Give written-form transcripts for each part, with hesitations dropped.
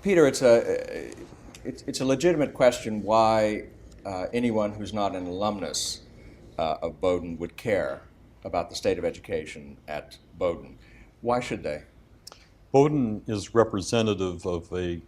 Peter, it's a legitimate question why anyone who's not an alumnus of Bowdoin would care about the state of education at Bowdoin. Why should they? Bowdoin is representative of a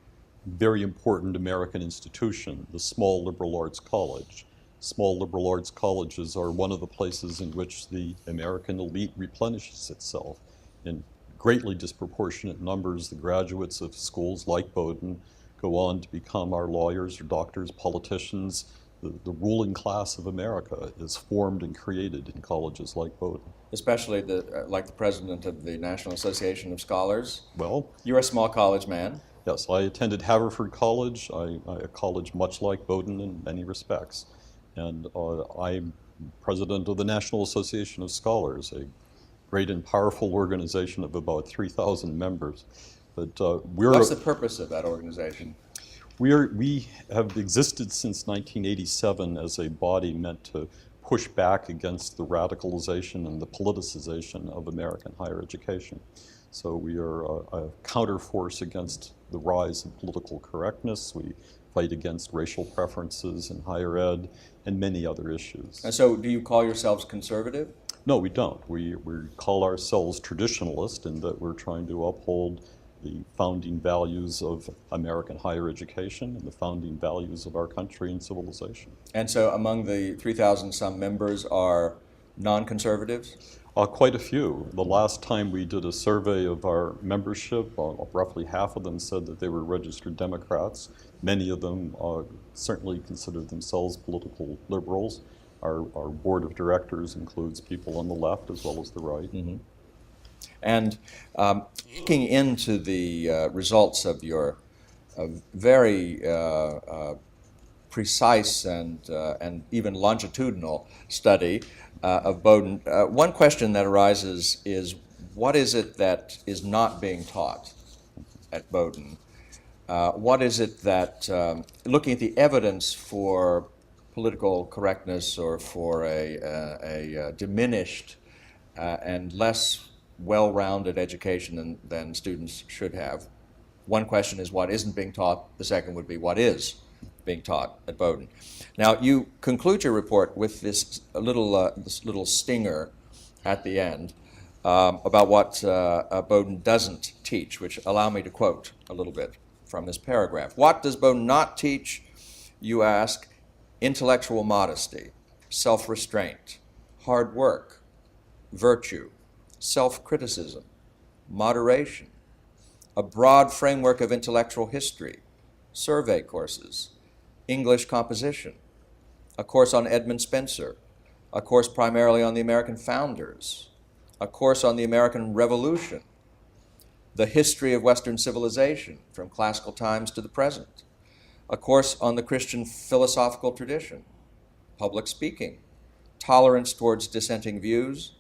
very important American institution, the small liberal arts college. Small liberal arts colleges are one of the places in which the American elite replenishes itself. In greatly disproportionate numbers, the graduates of schools like Bowdoin go on to become our lawyers or doctors, politicians. The ruling class of America is formed and created in colleges like Bowdoin. Especially like the president of the National Association of Scholars. Well, you're a small college man. Yes, I attended Haverford College, a college much like Bowdoin in many respects. And I'm president of the National Association of Scholars, a great and powerful organization of about 3,000 members. But what's the purpose of that organization? We have existed since 1987 as a body meant to push back against the radicalization and the politicization of American higher education. So we are a counterforce against the rise of political correctness. We fight against racial preferences in higher ed and many other issues. And so do you call yourselves conservative? No, we don't. We call ourselves traditionalist in that we're trying to uphold the founding values of American higher education and the founding values of our country and civilization. And so among the 3,000 some members are non-conservatives? Quite a few. The last time we did a survey of our membership, roughly half of them said that they were registered Democrats. Many of them certainly considered themselves political liberals. Our board of directors includes people on the left as well as the right. Mm-hmm. And looking into the results of your very precise and even longitudinal study of Bowdoin, one question that arises is, what is it that is not being taught at Bowdoin? What is it that, looking at the evidence for political correctness or for a diminished and less well-rounded education than students should have. One question is what isn't being taught. The second would be what is being taught at Bowdoin. Now, you conclude your report with this little stinger at the end about what Bowdoin doesn't teach, which allow me to quote a little bit from this paragraph. What does Bowdoin not teach, you ask? Intellectual modesty, self-restraint, hard work, virtue, self-criticism, moderation, a broad framework of intellectual history, survey courses, English composition, a course on Edmund Spencer, a course primarily on the American founders, a course on the American Revolution, the history of Western civilization from classical times to the present, a course on the Christian philosophical tradition, public speaking, tolerance towards dissenting views,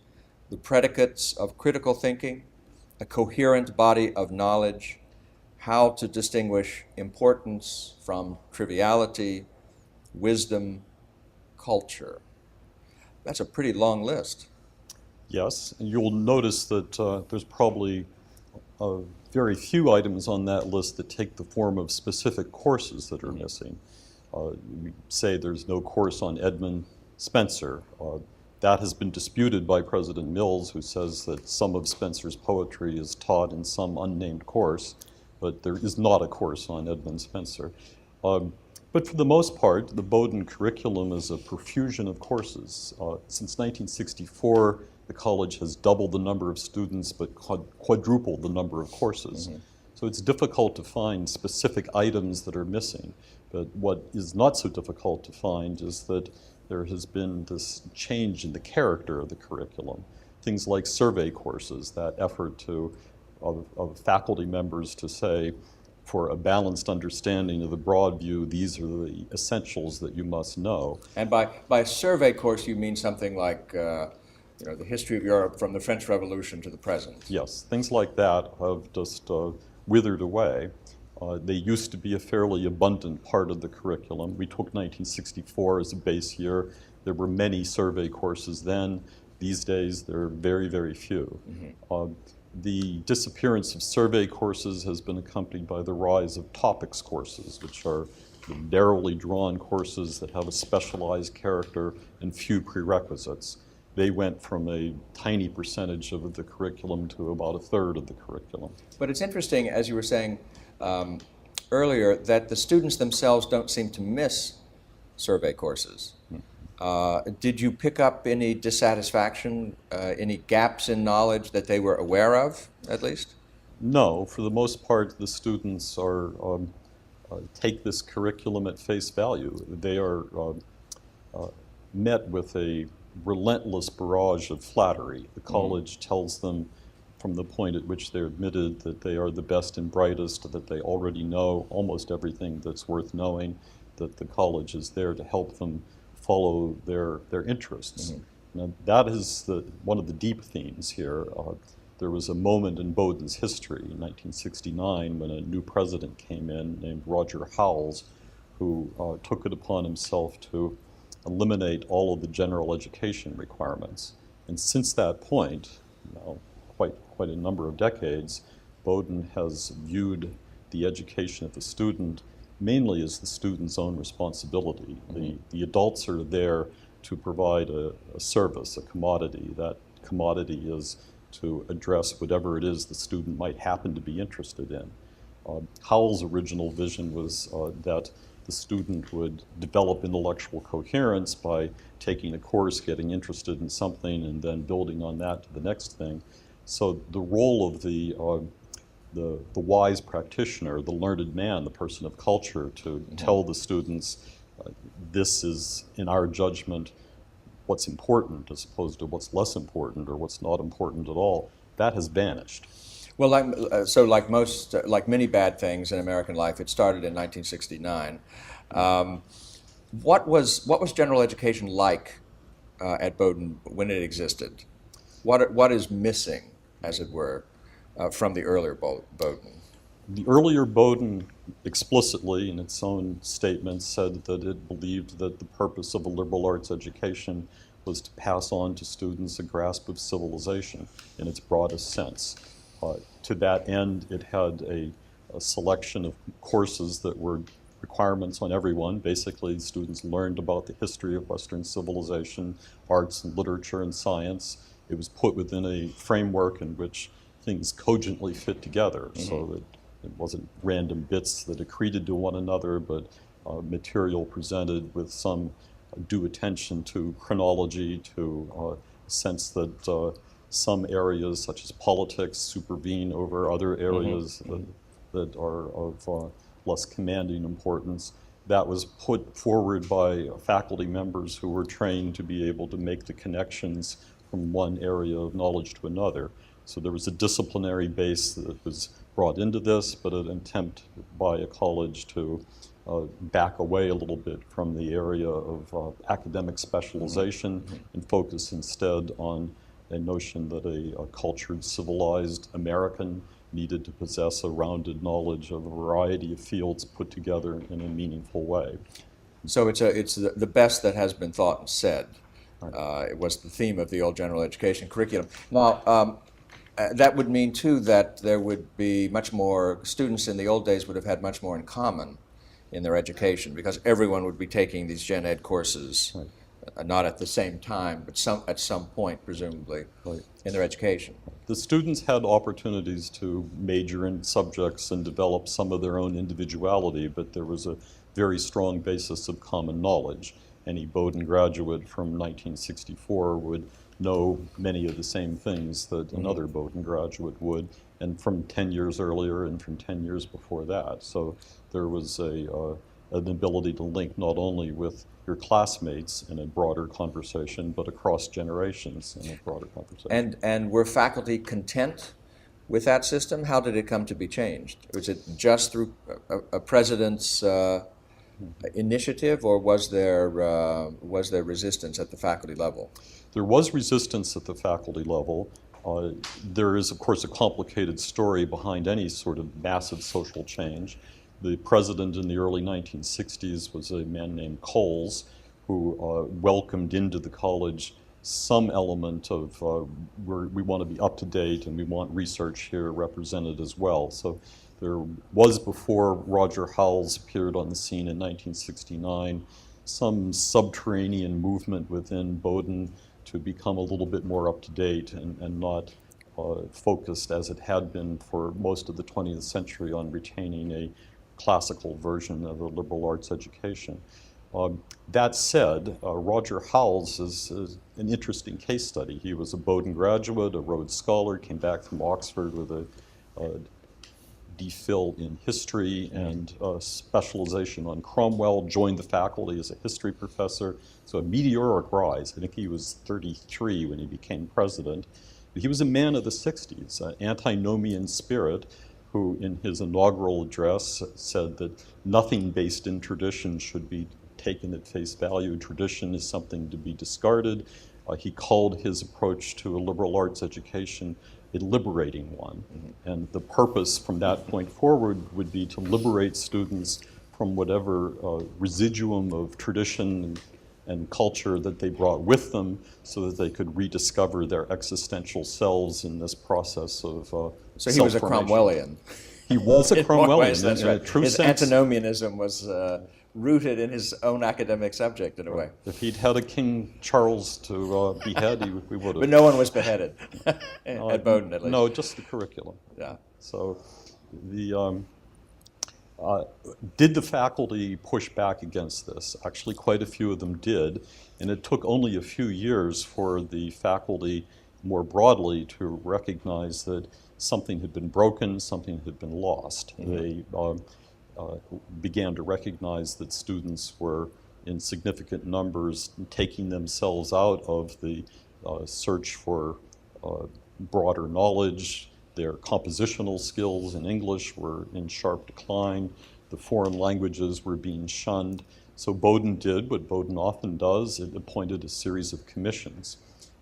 the predicates of critical thinking, a coherent body of knowledge, how to distinguish importance from triviality, wisdom, culture. That's a pretty long list. Yes, and you'll notice that there's probably very few items on that list that take the form of specific courses that are missing. We say there's no course on Edmund Spencer. That has been disputed by President Mills, who says that some of Spencer's poetry is taught in some unnamed course, but there is not a course on Edmund Spencer. But for the most part, the Bowdoin curriculum is a profusion of courses. Since 1964, the college has doubled the number of students, but quadrupled the number of courses. Mm-hmm. So it's difficult to find specific items that are missing. But what is not so difficult to find is that there has been this change in the character of the curriculum. Things like survey courses, that effort of faculty members to say, for a balanced understanding of the broad view, these are the essentials that you must know. And by survey course, you mean something like the history of Europe from the French Revolution to the present? Yes, things like that have just withered away. They used to be a fairly abundant part of the curriculum. We took 1964 as a base year. There were many survey courses then. These days, there are very, very few. Mm-hmm. The disappearance of survey courses has been accompanied by the rise of topics courses, which are the narrowly drawn courses that have a specialized character and few prerequisites. They went from a tiny percentage of the curriculum to about a third of the curriculum. But it's interesting, as you were saying earlier, that the students themselves don't seem to miss survey courses. Did you pick up any dissatisfaction, any gaps in knowledge that they were aware of, at least? No, for the most part, the students are take this curriculum at face value. They are met with a relentless barrage of flattery. The college tells them from the point at which they're admitted that they are the best and brightest, that they already know almost everything that's worth knowing, that the college is there to help them follow their interests. Now, that is one of the deep themes here. There was a moment in Bowdoin's history in 1969 when a new president came in named Roger Howells, who took it upon himself to eliminate all of the general education requirements. And since that point, quite a number of decades, Bowdoin has viewed the education of the student mainly as the student's own responsibility. The adults are there to provide a service, a commodity. That commodity is to address whatever it is the student might happen to be interested in. Howell's original vision was that the student would develop intellectual coherence by taking a course, getting interested in something, and then building on that to the next thing. So the role of the wise practitioner, the learned man, the person of culture, to tell the students, this is, in our judgment, what's important as opposed to what's less important or what's not important at all, that has vanished. Well, like many bad things in American life, it started in 1969. What was general education like at Bowdoin when it existed? What is missing, as it were, from the earlier Bowdoin? The earlier Bowdoin explicitly, in its own statement, said that it believed that the purpose of a liberal arts education was to pass on to students a grasp of civilization in its broadest sense. To that end, it had a selection of courses that were requirements on everyone. Basically, students learned about the history of Western civilization, arts and literature and science. It was put within a framework in which things cogently fit together, so that it wasn't random bits that accreted to one another, but material presented with some due attention to chronology, to a sense that some areas, such as politics, supervene over other areas that are of less commanding importance. That was put forward by faculty members who were trained to be able to make the connections from one area of knowledge to another. So there was a disciplinary base that was brought into this, but an attempt by a college to back away a little bit from the area of academic specialization and focus instead on a notion that a cultured, civilized American needed to possess a rounded knowledge of a variety of fields put together in a meaningful way. So it's the best that has been thought and said. It was the theme of the old general education curriculum. Now, that would mean, too, that there would be much more, students in the old days would have had much more in common in their education, because everyone would be taking these gen ed courses, not at the same time, but at some point, presumably, in their education. The students had opportunities to major in subjects and develop some of their own individuality, but there was a very strong basis of common knowledge. Any Bowdoin graduate from 1964 would know many of the same things that another Bowdoin graduate would, and from 10 years earlier and from 10 years before that. So there was an ability to link not only with your classmates in a broader conversation, but across generations in a broader conversation. And were faculty content with that system? How did it come to be changed? Was it just through a president's initiative, or was there resistance at the faculty level? There was resistance at the faculty level. There is, of course, a complicated story behind any sort of massive social change. The president in the early 1960s was a man named Coles, who welcomed into the college some element of we want to be up to date and we want research here represented as well. So there was, before Roger Howells appeared on the scene in 1969, some subterranean movement within Bowdoin to become a little bit more up to date and not focused as it had been for most of the 20th century on retaining a classical version of a liberal arts education. That said, Roger Howells is an interesting case study. He was a Bowdoin graduate, a Rhodes Scholar, came back from Oxford with a DPhil in history and specialization on Cromwell, joined the faculty as a history professor, so a meteoric rise. I think he was 33 when he became president. He was a man of the 60s, an antinomian spirit, who in his inaugural address said that nothing based in tradition should be taken at face value. Tradition is something to be discarded. He called his approach to a liberal arts education a liberating one. And the purpose from that point forward would be to liberate students from whatever residuum of tradition and culture that they brought with them, so that they could rediscover their existential selves in this process of So he was a Cromwellian. He was a In more ways, Cromwellian that's in a right. true His sense. antinomianism was rooted in his own academic subject, in a way. If he'd had a King Charles to behead, we would have. But no one was beheaded, at Bowdoin at least. No, just the curriculum. Yeah. So the did the faculty push back against this? Actually, quite a few of them did, and it took only a few years for the faculty more broadly to recognize that something had been broken, something had been lost. They began to recognize that students were in significant numbers taking themselves out of the search for broader knowledge. Their compositional skills in English were in sharp decline. The foreign languages were being shunned. So Bowdoin did what Bowdoin often does. It appointed a series of commissions.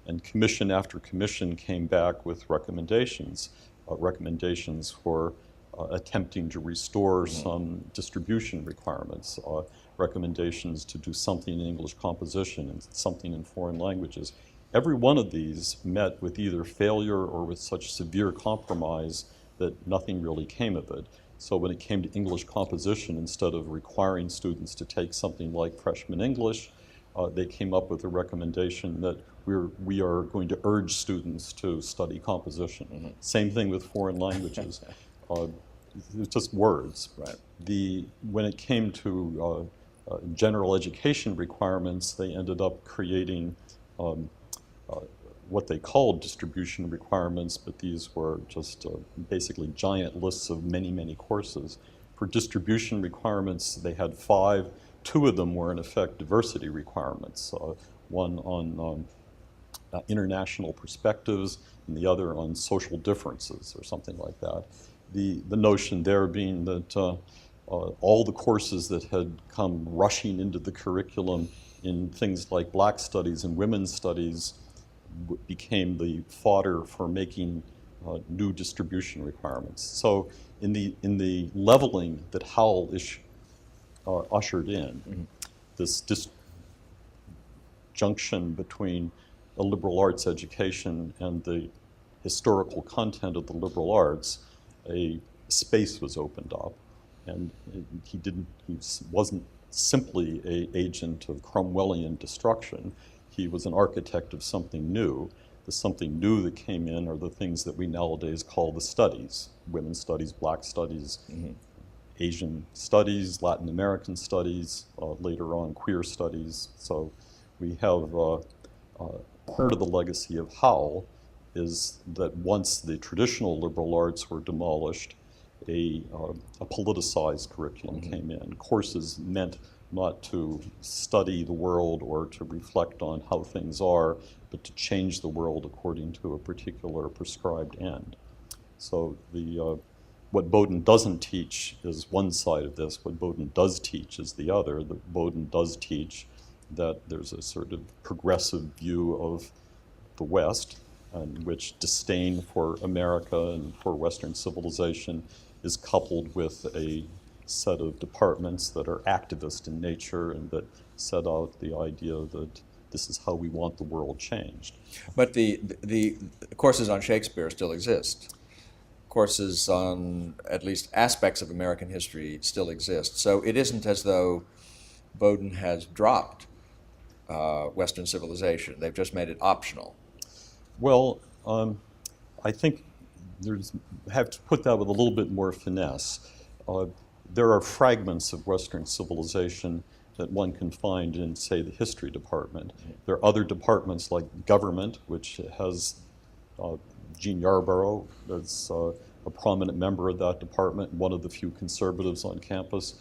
And commission after commission came back with recommendations for attempting to restore some distribution requirements, recommendations to do something in English composition and something in foreign languages. Every one of these met with either failure or with such severe compromise that nothing really came of it. So when it came to English composition, instead of requiring students to take something like freshman English, they came up with a recommendation that we are going to urge students to study composition. Same thing with foreign languages. It's just words. Right. When it came to general education requirements, they ended up creating what they called distribution requirements, but these were just basically giant lists of many, many courses. For distribution requirements, they had 5. 2 of them were in effect diversity requirements, one on international perspectives and the other on social differences or something like that. The notion there being that all the courses that had come rushing into the curriculum in things like black studies and women's studies became the fodder for making new distribution requirements. So in the leveling that Howell ushered in, this disjunction between a liberal arts education and the historical content of the liberal arts, a space was opened up, and he wasn't simply an agent of Cromwellian destruction. He was an architect of something new. The something new that came in are the things that we nowadays call the studies: women's studies, black studies, Asian studies, Latin American studies, later on queer studies. So we have part of the legacy of Howell is that once the traditional liberal arts were demolished, a politicized curriculum came in. Courses meant not to study the world or to reflect on how things are, but to change the world according to a particular prescribed end. So what Bowdoin doesn't teach is one side of this. What Bowdoin does teach is the other. Bowdoin does teach that there's a sort of progressive view of the West, in which disdain for America and for Western civilization is coupled with a set of departments that are activist in nature and that set out the idea that this is how we want the world changed. But the courses on Shakespeare still exist. Courses on at least aspects of American history still exist. So it isn't as though Bowdoin has dropped Western civilization. They've just made it optional. Well, I think have to put that with a little bit more finesse. There are fragments of Western civilization that one can find in, say, the history department. There are other departments like government, which has Gene Yarborough as a prominent member of that department, one of the few conservatives on campus.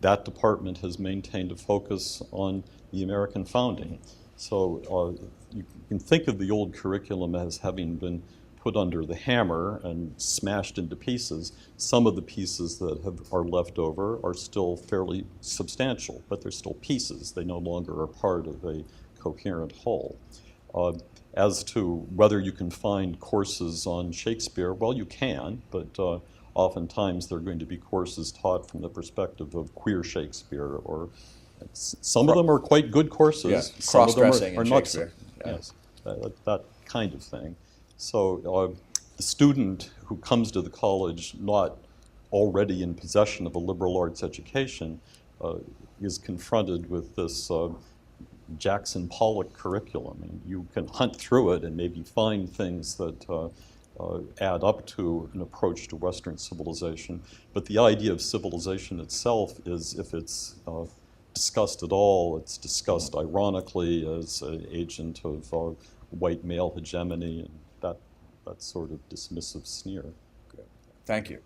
That department has maintained a focus on the American founding. So you can think of the old curriculum as having been put under the hammer and smashed into pieces. Some of the pieces that are left over are still fairly substantial, but they're still pieces. They no longer are part of a coherent whole. As to whether you can find courses on Shakespeare, well, you can, but oftentimes they're going to be courses taught from the perspective of queer Shakespeare, or some of them are quite good courses. Yes, some of them cross-dressing are in not so. Shakespeare. Yeah. Yes, that kind of thing. So the student who comes to the college not already in possession of a liberal arts education is confronted with this Jackson Pollock curriculum. And you can hunt through it and maybe find things that add up to an approach to Western civilization. But the idea of civilization itself is, if it's discussed at all, it's discussed ironically as an agent of white male hegemony and that sort of dismissive sneer. Good. Thank you.